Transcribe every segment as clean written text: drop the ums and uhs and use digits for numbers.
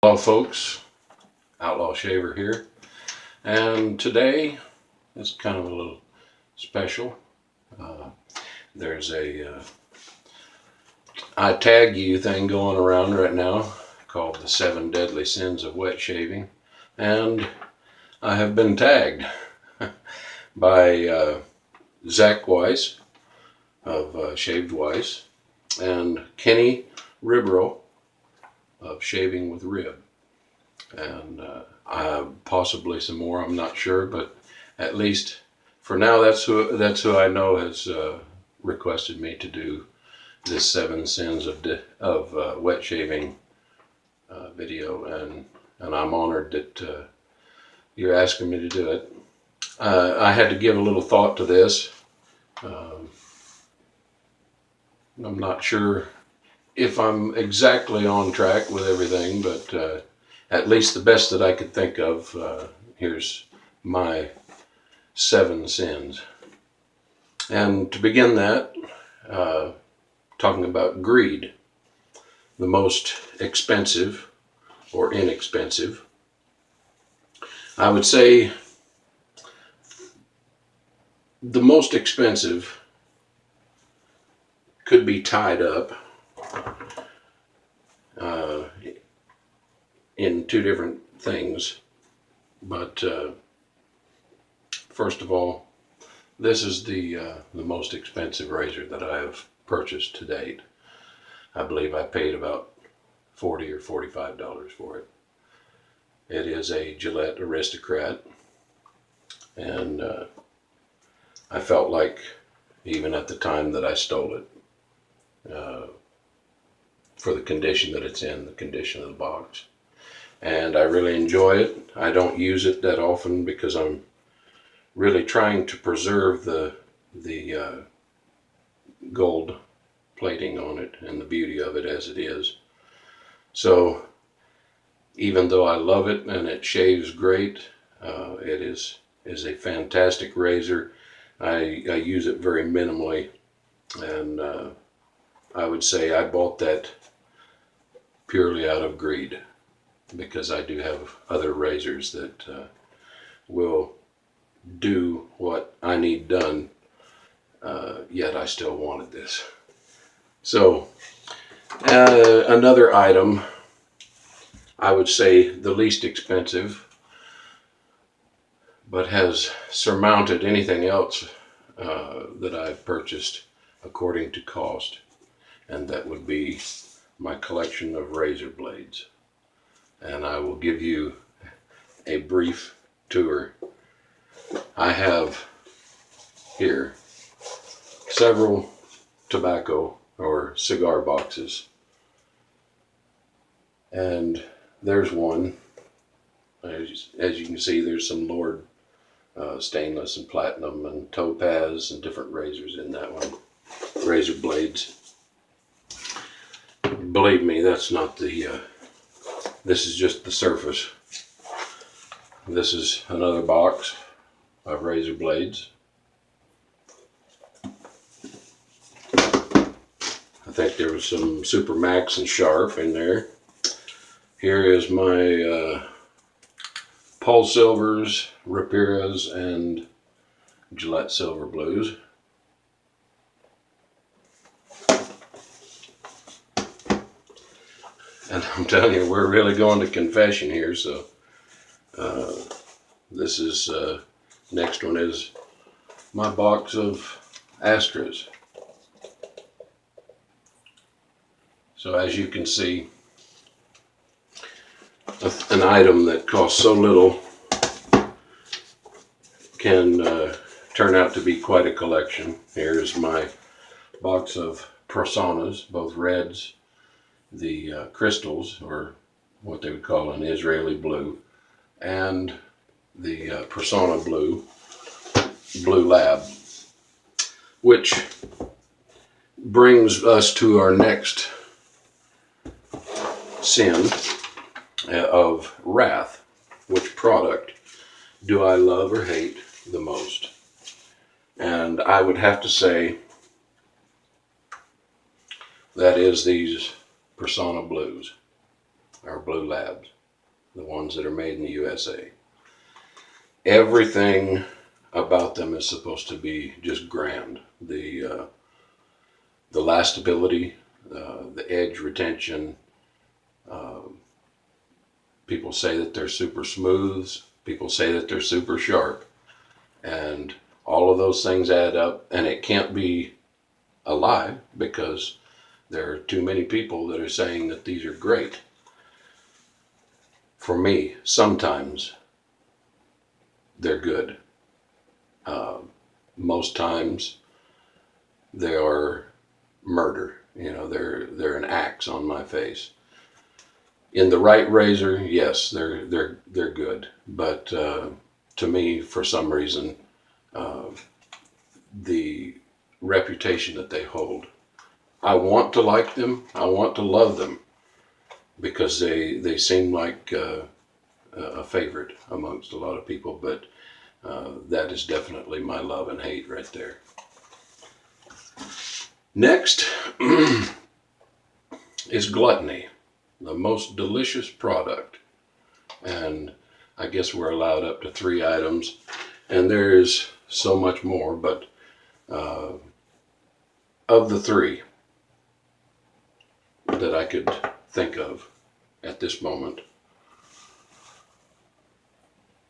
Hello folks, Outlaw Shaver here, and today is kind of a little special. There's a I tag you thing going around right now called the 7 Deadly Sins of Wet Shaving, and I have been tagged by Zach Weiss of Shaved Weiss and Kenny Ribro of Shaving with Rib, and possibly some more. I'm not sure, but at least for now, that's who I know has requested me to do this 7 sins of wet shaving video, and I'm honored that you're asking me to do it. I had to give a little thought to this. I'm not sure if I'm exactly on track with everything, but at least the best that I could think of. Here's my 7 sins. And to begin that, talking about greed, the most expensive or inexpensive. I would say the most expensive could be tied up in 2 different things, but first of all, this is the most expensive razor that I have purchased to date. I believe I paid about $40 or $45 for it. It is a Gillette Aristocrat, and I felt like, even at the time that I stole it, for the condition that it's in, the condition of the box. And I really enjoy it. I don't use it that often because I'm really trying to preserve the gold plating on it and the beauty of it as it is. So even though I love it and it shaves great, it is a fantastic razor. I use it very minimally, and I would say I bought that purely out of greed, because I do have other razors that will do what I need done, yet I still wanted this. So another item, I would say the least expensive, but has surmounted anything else that I've purchased according to cost, and that would be my collection of razor blades. And I will give you a brief tour. I have here several tobacco or cigar boxes, and there's one. As you can see, there's some Lord stainless and platinum and topaz and different razors in that one. Razor blades. Believe me, that's not the this is just the surface. This is another box of razor blades. I think there was some Super Max and Sharp in there. Here is my Paul Silvers, Rapiras, and Gillette Silver Blues. And I'm telling you, we're really going to confession here. So this is next one is my box of Astras. So as you can see, an item that costs so little can turn out to be quite a collection. Here's my box of Personas, both reds, the crystals, or what they would call an Israeli blue, and the Persona blue Lab, which brings us to our next sin of wrath. Which product do I love or hate the most? And I would have to say that is these Persona blues. are Blue Labs, the ones that are made in the USA. Everything about them is supposed to be just grand. The lastability, the edge retention. Uh, People say that they're super smooth. People say that they're super sharp. And all of those things add up, and it can't be a lie because there are too many people that are saying that these are great. For me, sometimes they're good. Uh, Most times they are murder. You know, they're an axe on my face. In the right razor, yes, they're good. But to me, for some reason, uh, the reputation that they hold, I want to like them. I want to love them because they seem like a favorite amongst a lot of people. But that is definitely my love and hate right there. Next is gluttony, the most delicious product. And I guess we're allowed up to 3 items. And there's so much more, but of the 3 that I could think of at this moment,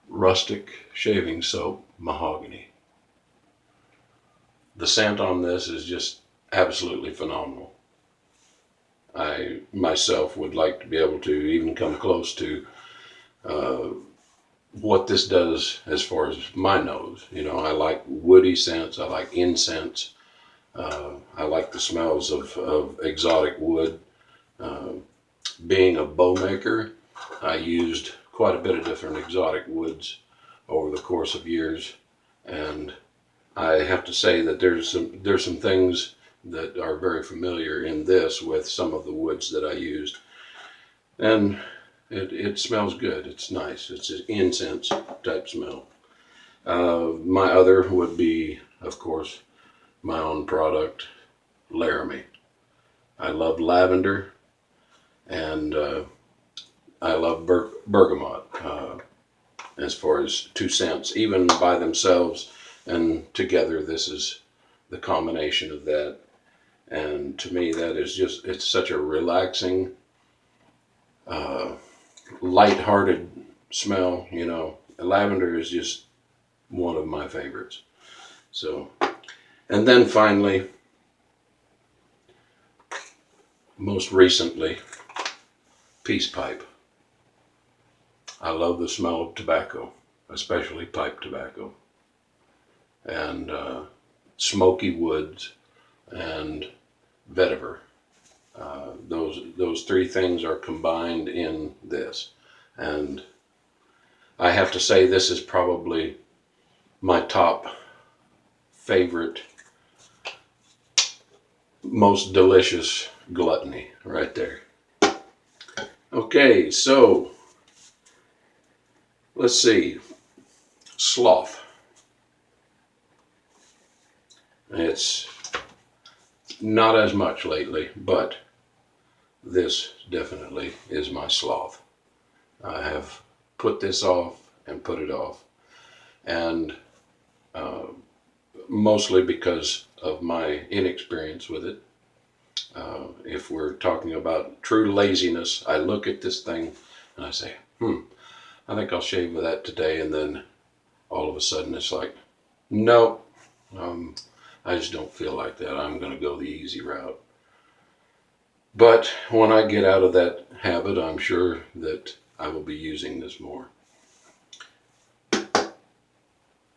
rustic shaving soap, mahogany. The scent on this is just absolutely phenomenal. I myself would like to be able to even come close to uh, what this does as far as my nose. You know, I like woody scents, I like incense, I like the smells of exotic wood. Uh, Being a bow maker, I used quite a bit of different exotic woods over the course of years, and I have to say that there's some things that are very familiar in this with some of the woods that I used, and it smells good. It's nice. It's an incense type smell. My other would be, of course, my own product, Laramie. I love lavender, and I love bergamot. As far as 2 scents, even by themselves and together, this is the combination of that. And to me, that is just, it's such a relaxing, uh, light-hearted smell. You know, lavender is just one of my favorites. So, and then finally, most recently, peace pipe. I love the smell of tobacco, especially pipe tobacco, and smoky woods and vetiver. Those 3 things are combined in this, and I have to say this is probably my top favorite, most delicious gluttony right there. Okay, so let's see. Sloth. It's not as much lately, but this definitely is my sloth. I have put this off and put it off, and mostly because of my inexperience with it. If we're talking about true laziness, I look at this thing and I say, I think I'll shave with that today, and then all of a sudden it's like, no, I just don't feel like that. I'm going to go the easy route. But when I get out of that habit, I'm sure that I will be using this more.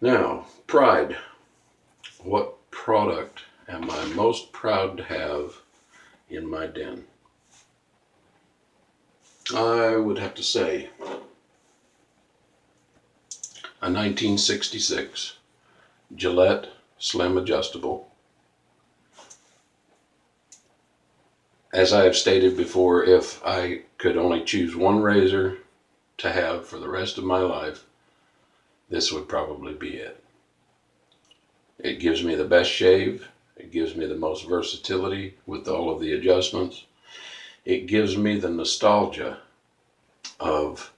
Now, pride. What product am I most proud to have in my den? I would have to say a 1966 Gillette Slim Adjustable. As I have stated before, if I could only choose one razor to have for the rest of my life, this would probably be it. It gives me the best shave. It gives me the most versatility with all of the adjustments. It gives me the nostalgia of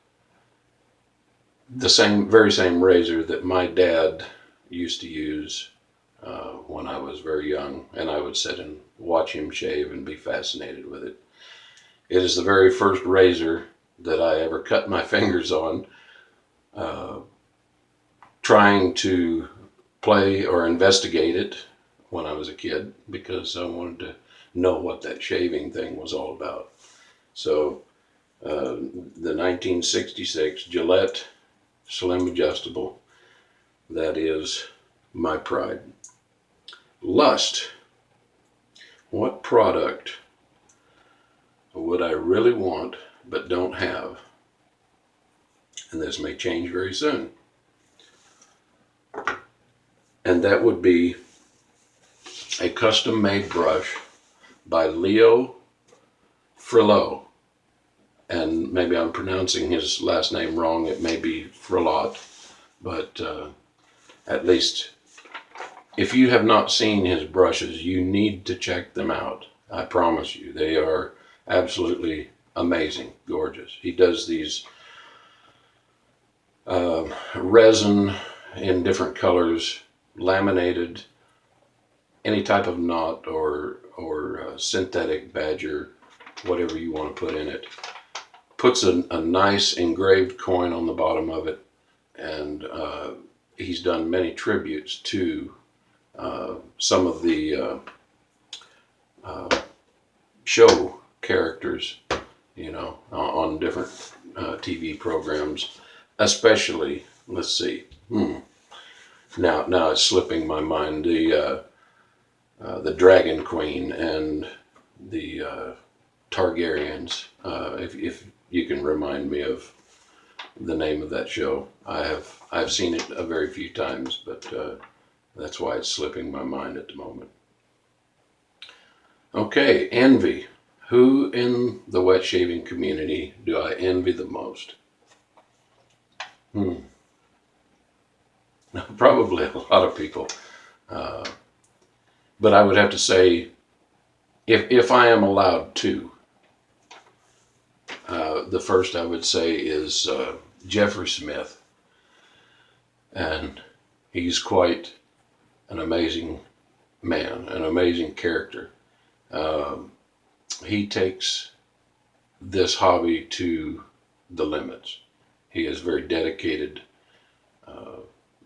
the very same razor that my dad used to use when I was very young, and I would sit and watch him shave and be fascinated with it. It is the very first razor that I ever cut my fingers on, uh, trying to play or investigate it when I was a kid, because I wanted to know what that shaving thing was all about. So the 1966 Gillette Slim Adjustable, that is my pride. Lust. What product would I really want but don't have? And this may change very soon. And that would be a custom-made brush by Leo Frilot. And maybe I'm pronouncing his last name wrong. It may be Frilot. But at least, if you have not seen his brushes, you need to check them out. I promise you, they are absolutely amazing, gorgeous. He does these resin in different colors, laminated, any type of knot or synthetic badger, whatever you want to put in it. Puts a nice engraved coin on the bottom of it, and he's done many tributes to some of the show characters, on different TV programs. Especially, let's see, now it's slipping my mind. The Dragon Queen and the Targaryens. If you can remind me of the name of that show, I've seen it a very few times, but that's why it's slipping my mind at the moment. Okay, envy. Who in the wet shaving community do I envy the most? Probably a lot of people. But I would have to say, if I am allowed to, the first I would say is Jeffrey Smith. And he's quite an amazing man, an amazing character. He takes this hobby to the limits. He is very dedicated,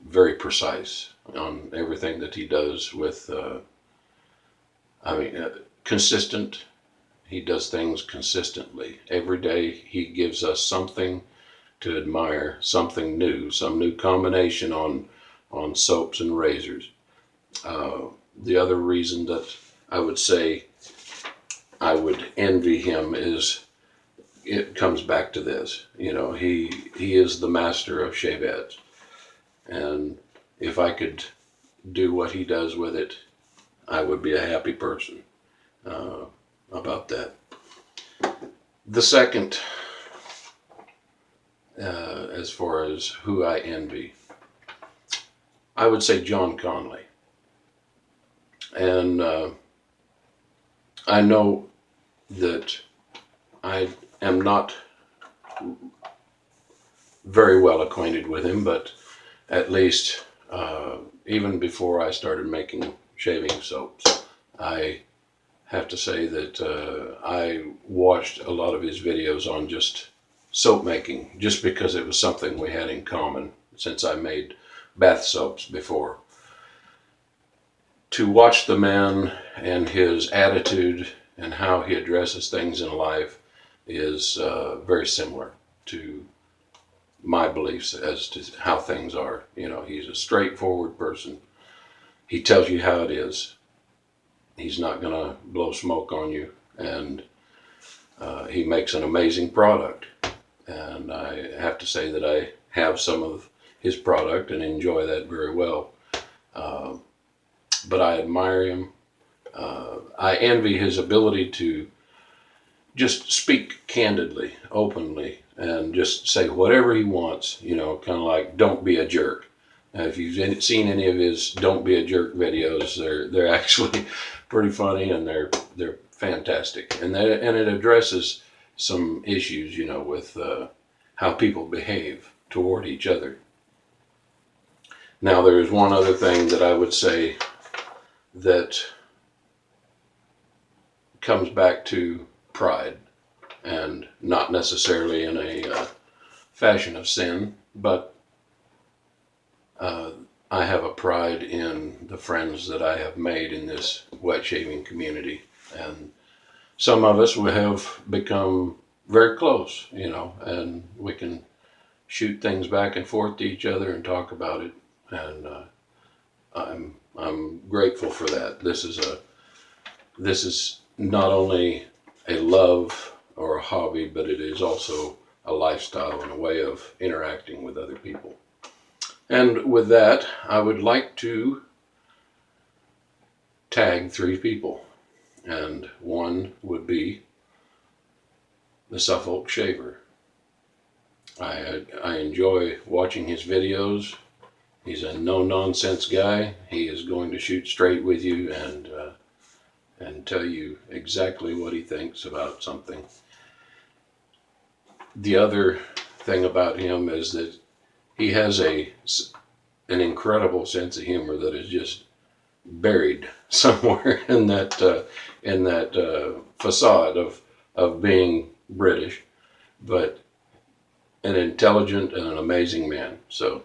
very precise on everything that he does with, consistent. He does things consistently. Every day he gives us something to admire, something new, some new combination on soaps and razors. The other reason that I would say I would envy him is, it comes back to this. He is the master of shave heads. And if I could do what he does with it, I would be a happy person about that. The second, as far as who I envy, I would say John Conley. And I know that I am not very well acquainted with him, but at least even before I started making shaving soaps, I have to say that I watched a lot of his videos on just soap making, just because it was something we had in common, since I made bath soaps before. To watch the man and his attitude and how he addresses things in life is very similar to my beliefs as to how things are. He's a straightforward person. He tells you how it is. He's not going to blow smoke on you, and he makes an amazing product. And I have to say that I have some of his product and enjoy that very well. But I admire him. I envy his ability to just speak candidly, openly, and just say whatever he wants, kind of like, don't be a jerk. If you've seen any of his "Don't Be a Jerk" videos, they're actually pretty funny, and they're fantastic. And it addresses some issues, with how people behave toward each other. Now, there is one other thing that I would say that comes back to pride, and not necessarily in a fashion of sin, but I have a pride in the friends that I have made in this wet shaving community. And some of us we have become very close, and we can shoot things back and forth to each other and talk about it. And I'm grateful for that. This is not only a love or a hobby, but it is also a lifestyle and a way of interacting with other people. And with that, I would like to tag 3 people. And one would be the Suffolk Shaver. I enjoy watching his videos. He's a no-nonsense guy. He is going to shoot straight with you and tell you exactly what he thinks about something. The other thing about him is that he has an incredible sense of humor that is just buried somewhere in that facade of being British, but an intelligent and an amazing man. So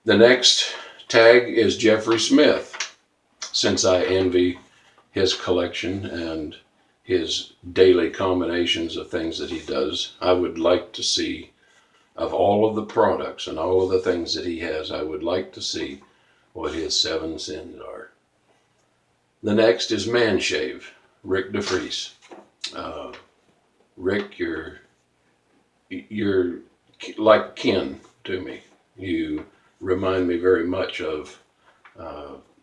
the next tag is Jeffrey Smith. Since I envy his collection and his daily combinations of things that he does, I would like to see, of all of the products and all of the things that he has, I would like to see what his 7 sins are. The next is Man Shave, Rick DeFries. Rick, you're like kin to me. You remind me very much of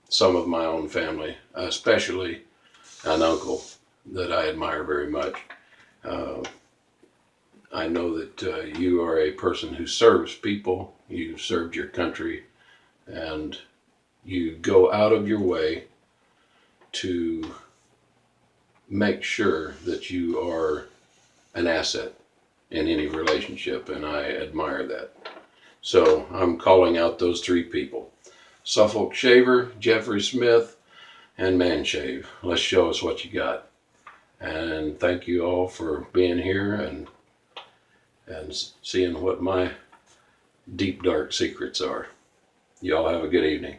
some of my own family, especially an uncle that I admire very much. I know that you are a person who serves people, you've served your country, and you go out of your way to make sure that you are an asset in any relationship, and I admire that. So I'm calling out those 3 people: Suffolk Shaver, Jeffrey Smith, and Man Shave. Let's show us what you got. And thank you all for being here and seeing what my deep dark secrets are. Y'all have a good evening.